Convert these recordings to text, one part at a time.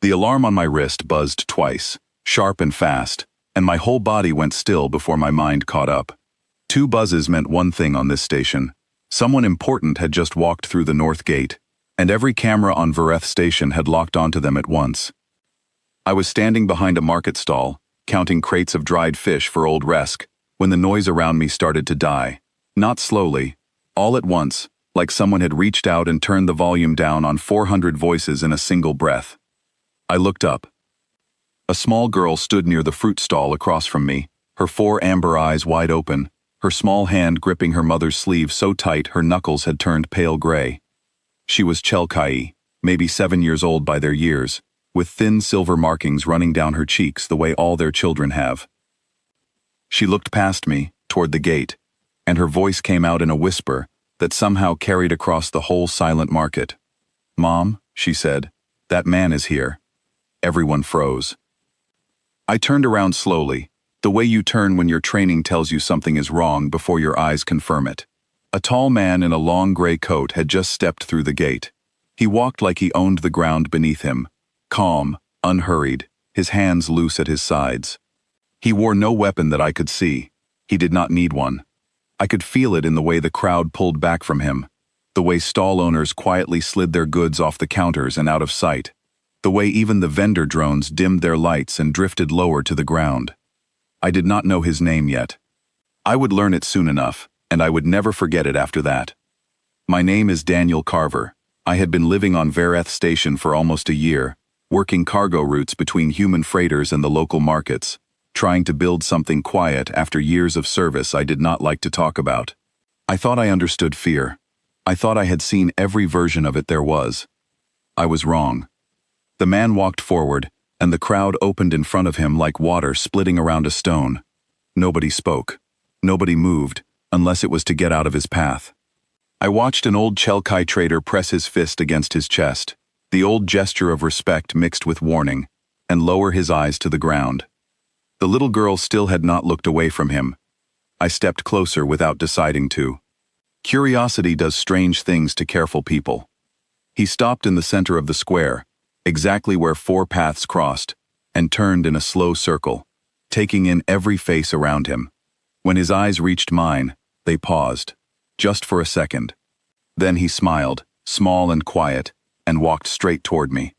The alarm on my wrist buzzed twice, sharp and fast, and my whole body went still before my mind caught up. Two buzzes meant one thing on this station. Someone important had just walked through the north gate, and every camera on Vareth station had locked onto them at once. I was standing behind a market stall, counting crates of dried fish for old Resk, when the noise around me started to die. Not slowly, all at once, like someone had reached out and turned the volume down on 400 voices in a single breath. I looked up. A small girl stood near the fruit stall across from me, her 4 amber eyes wide open, her small hand gripping her mother's sleeve so tight her knuckles had turned pale gray. She was Chelkai, maybe 7 years old by their years, with thin silver markings running down her cheeks the way all their children have. She looked past me, toward the gate, and her voice came out in a whisper that somehow carried across the whole silent market. "Mom," she said, "that man is here." Everyone froze. I turned around slowly, the way you turn when your training tells you something is wrong before your eyes confirm it. A tall man in a long gray coat had just stepped through the gate. He walked like he owned the ground beneath him, calm, unhurried, his hands loose at his sides. He wore no weapon that I could see. He did not need one. I could feel it in the way the crowd pulled back from him, the way stall owners quietly slid their goods off the counters and out of sight, the way even the vendor drones dimmed their lights and drifted lower to the ground. I did not know his name yet. I would learn it soon enough, and I would never forget it after that. My name is Daniel Carver. I had been living on Vareth Station for almost a year, working cargo routes between human freighters and the local markets, trying to build something quiet after years of service I did not like to talk about. I thought I understood fear. I thought I had seen every version of it there was. I was wrong. The man walked forward, and the crowd opened in front of him like water splitting around a stone. Nobody spoke. Nobody moved, unless it was to get out of his path. I watched an old Chelkai trader press his fist against his chest, the old gesture of respect mixed with warning, and lower his eyes to the ground. The little girl still had not looked away from him. I stepped closer without deciding to. Curiosity does strange things to careful people. He stopped in the center of the square, exactly where 4 paths crossed, and turned in a slow circle, taking in every face around him. When his eyes reached mine, they paused, just for a second. Then he smiled, small and quiet, and walked straight toward me.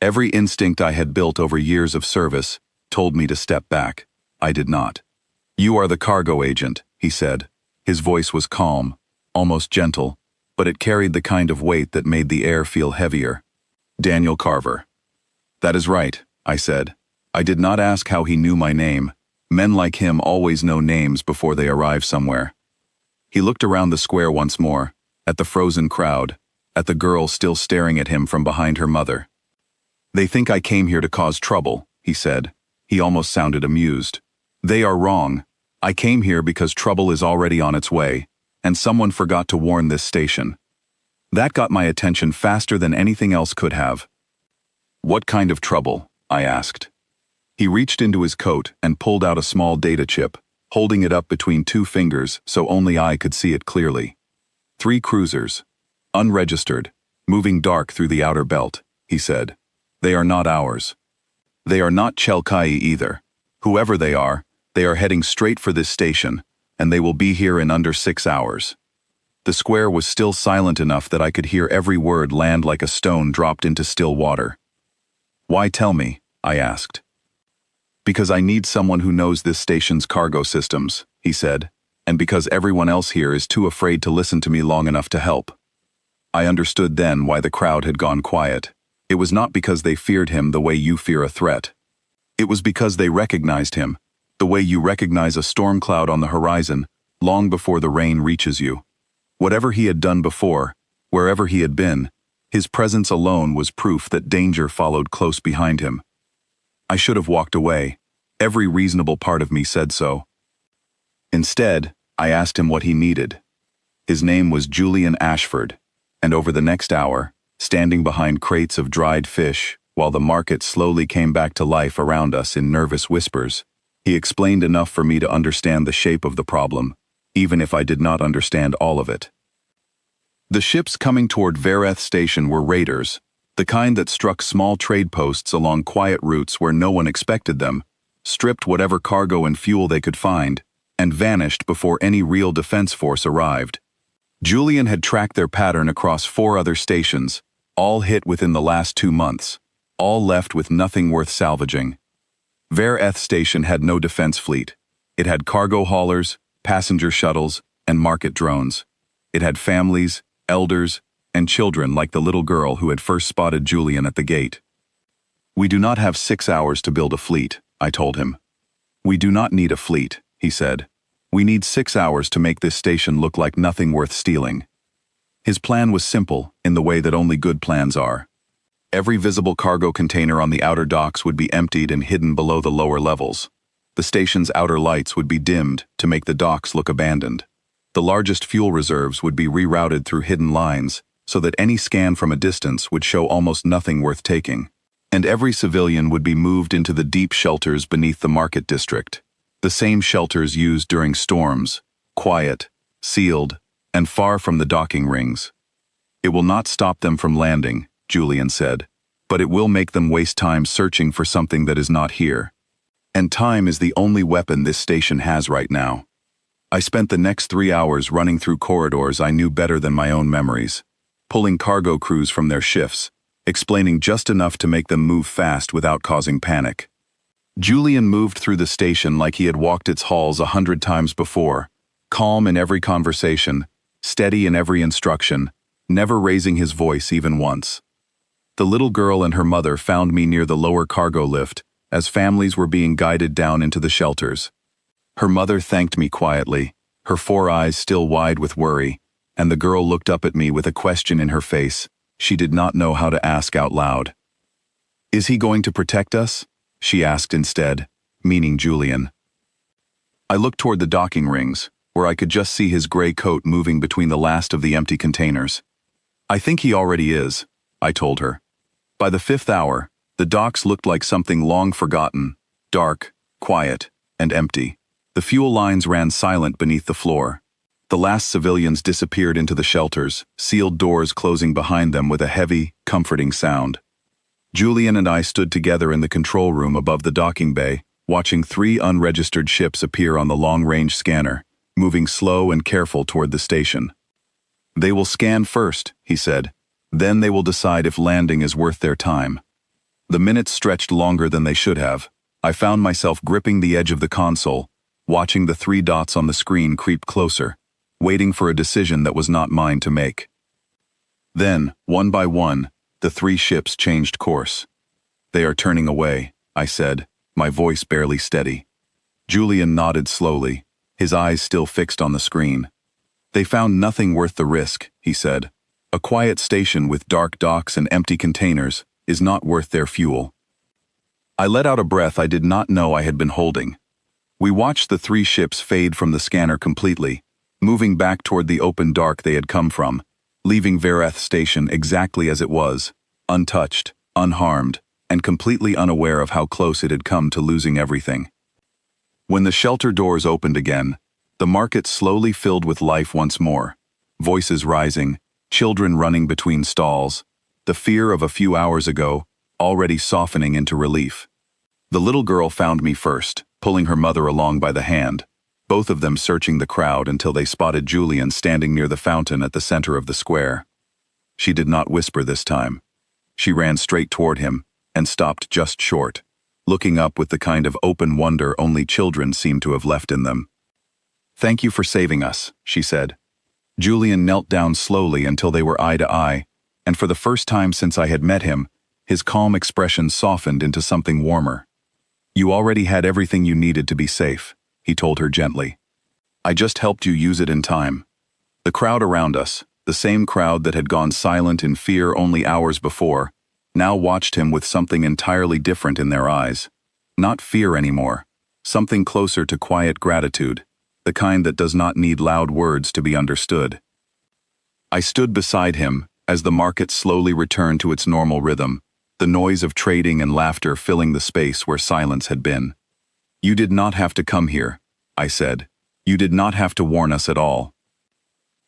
Every instinct I had built over years of service told me to step back. I did not. "You are the cargo agent," he said. His voice was calm, almost gentle, but it carried the kind of weight that made the air feel heavier. "Daniel Carver." "That is right," I said. I did not ask how he knew my name. Men like him always know names before they arrive somewhere. He looked around the square once more, at the frozen crowd, at the girl still staring at him from behind her mother. "They think I came here to cause trouble," he said. He almost sounded amused. "They are wrong. I came here because trouble is already on its way, and someone forgot to warn this station." That got my attention faster than anything else could have. "What kind of trouble?" I asked. He reached into his coat and pulled out a small data chip, holding it up between 2 fingers so only I could see it clearly. 3 cruisers. Unregistered, moving dark through the outer belt, he said. "They are not ours. They are not Chelkai either. Whoever they are heading straight for this station, and they will be here in under 6 hours. The square was still silent enough that I could hear every word land like a stone dropped into still water. "Why tell me?" I asked. "Because I need someone who knows this station's cargo systems," he said, "and because everyone else here is too afraid to listen to me long enough to help." I understood then why the crowd had gone quiet. It was not because they feared him the way you fear a threat. It was because they recognized him, the way you recognize a storm cloud on the horizon, long before the rain reaches you. Whatever he had done before, wherever he had been, his presence alone was proof that danger followed close behind him. I should have walked away. Every reasonable part of me said so. Instead, I asked him what he needed. His name was Julian Ashford, and over the next hour, standing behind crates of dried fish, while the market slowly came back to life around us in nervous whispers, he explained enough for me to understand the shape of the problem, even if I did not understand all of it. The ships coming toward Vareth Station were raiders, The kind that struck small trade posts along quiet routes where no one expected them, stripped whatever cargo and fuel they could find, and vanished before any real defense force arrived. Julian had tracked their pattern across 4 other stations, all hit within the last 2 months, all left with nothing worth salvaging. Vereth Station had no defense fleet. It had cargo haulers, passenger shuttles, and market drones. It had families, elders, and children like the little girl who had first spotted Julian at the gate. "We do not have 6 hours to build a fleet," I told him. "We do not need a fleet," he said. "We need 6 hours to make this station look like nothing worth stealing." His plan was simple, in the way that only good plans are. Every visible cargo container on the outer docks would be emptied and hidden below the lower levels. The station's outer lights would be dimmed to make the docks look abandoned. The largest fuel reserves would be rerouted through hidden lines, so that any scan from a distance would show almost nothing worth taking. And every civilian would be moved into the deep shelters beneath the market district. The same shelters used during storms, quiet, sealed, and far from the docking rings. "It will not stop them from landing," Julian said, "but it will make them waste time searching for something that is not here. And time is the only weapon this station has right now." I spent the next 3 hours running through corridors I knew better than my own memories, pulling cargo crews from their shifts, explaining just enough to make them move fast without causing panic. Julian moved through the station like he had walked its halls 100 times before, calm in every conversation, steady in every instruction, never raising his voice even once. The little girl and her mother found me near the lower cargo lift, as families were being guided down into the shelters. Her mother thanked me quietly, her 4 eyes still wide with worry, and the girl looked up at me with a question in her face she did not know how to ask out loud. "Is he going to protect us?" she asked instead, meaning Julian. I looked toward the docking rings, where I could just see his gray coat moving between the last of the empty containers. "I think he already is," I told her. By the 5th hour, the docks looked like something long forgotten, dark, quiet, and empty. The fuel lines ran silent beneath the floor. The last civilians disappeared into the shelters, sealed doors closing behind them with a heavy, comforting sound. Julian and I stood together in the control room above the docking bay, watching 3 unregistered ships appear on the long-range scanner, moving slow and careful toward the station. "They will scan first," he said. "Then they will decide if landing is worth their time." The minutes stretched longer than they should have. I found myself gripping the edge of the console, watching the 3 dots on the screen creep closer, waiting for a decision that was not mine to make. Then, one by one, the 3 ships changed course. "They are turning away," I said, my voice barely steady. Julian nodded slowly, his eyes still fixed on the screen. "They found nothing worth the risk," he said. "A quiet station with dark docks and empty containers is not worth their fuel." I let out a breath I did not know I had been holding. We watched the 3 ships fade from the scanner completely, moving back toward the open dark they had come from, leaving Vereth Station exactly as it was, untouched, unharmed, and completely unaware of how close it had come to losing everything. When the shelter doors opened again, the market slowly filled with life once more, voices rising, children running between stalls, the fear of a few hours ago already softening into relief. The little girl found me first, pulling her mother along by the hand, both of them searching the crowd until they spotted Julian standing near the fountain at the center of the square. She did not whisper this time. She ran straight toward him and stopped just short, looking up with the kind of open wonder only children seem to have left in them. "Thank you for saving us," she said. Julian knelt down slowly until they were eye to eye, and for the first time since I had met him, his calm expression softened into something warmer. "You already had everything you needed to be safe," he told her gently. "I just helped you use it in time." The crowd around us, the same crowd that had gone silent in fear only hours before, now watched him with something entirely different in their eyes. Not fear anymore, something closer to quiet gratitude, the kind that does not need loud words to be understood. I stood beside him as the market slowly returned to its normal rhythm, the noise of trading and laughter filling the space where silence had been. "You did not have to come here," I said. "You did not have to warn us at all."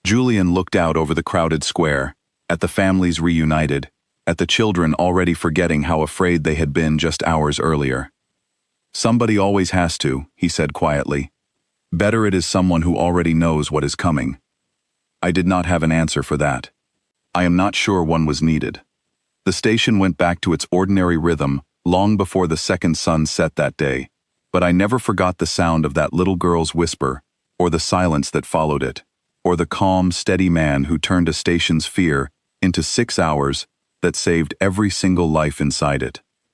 Julian looked out over the crowded square, at the families reunited, at the children already forgetting how afraid they had been just hours earlier. "Somebody always has to," he said quietly. "Better it is someone who already knows what is coming." I did not have an answer for that. I am not sure one was needed. The station went back to its ordinary rhythm long before the second sun set that day, but I never forgot the sound of that little girl's whisper, or the silence that followed it, or the calm, steady man who turned a station's fear into 6 hours that saved every single life inside it.